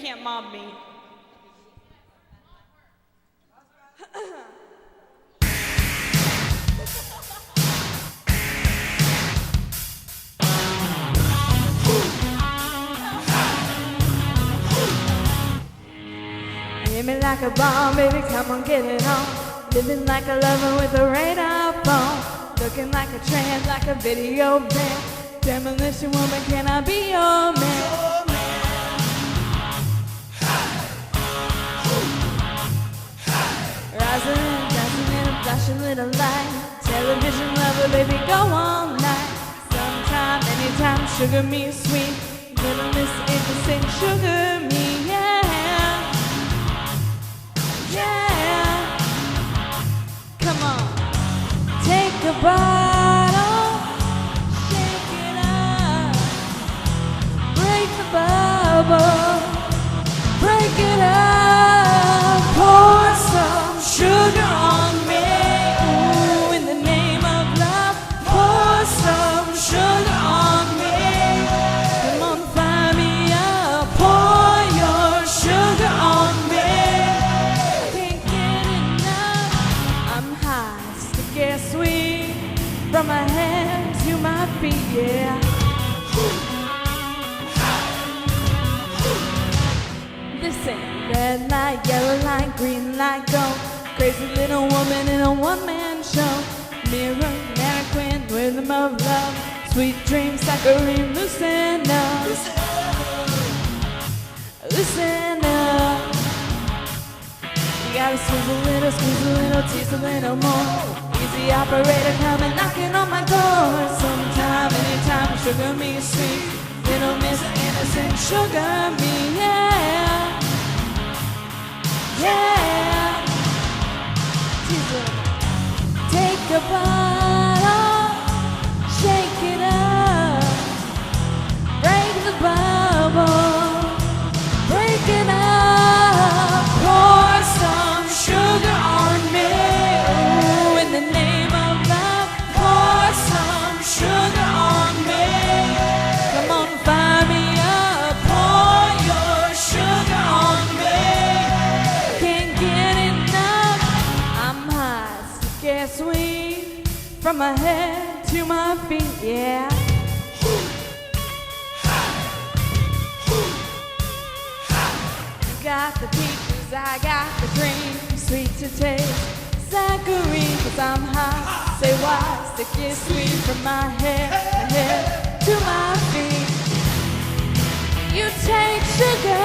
can't mob me. Hit me like a bomb, baby, come on, get it on. Living like a lover with a radar phone. Looking like a trend, like a video band. Demolition woman, can I be your man? Rising and dancing in a flashing little light. Television lover, baby, go all night. Sometime, anytime, sugar me sweet. Little Miss Innocent, sugar me, yeah. Yeah. Come on. Take a bottle, shake it up. Break the bubble, break it up. Pour some sugar on me. Ooh, in the name of love, pour some sugar on me. Come on, fire me up, pour your sugar on me. Can't get enough, I'm high, sticky and sweet. From my head to my feet, yeah. Listen, red light, yellow light, green light, go. Crazy little woman in a one-man show. Mirror, mannequin, rhythm of love. Sweet dreams, saccharine, loosen up. Listen up. You gotta squeeze a little, tease a little more. Easy operator coming knocking on my door. Sometime, anytime, sugar me sweet. Little Miss Innocent, sugar me, yeah. Yeah. Take a bottle, shake it up. Break the bubble, break it up. Pour some sugar on me. Ooh, in the name of love, pour some sugar on me. Come on, fire me up, pour your sugar on me. Can't get enough, I'm high, sticky and sweet. From my head to my feet, yeah. You got the peaches, I got the cream. Sweet to taste, saccharine, 'cause I'm high. Say why, sticky sweet. From my head to my feet. You take sugar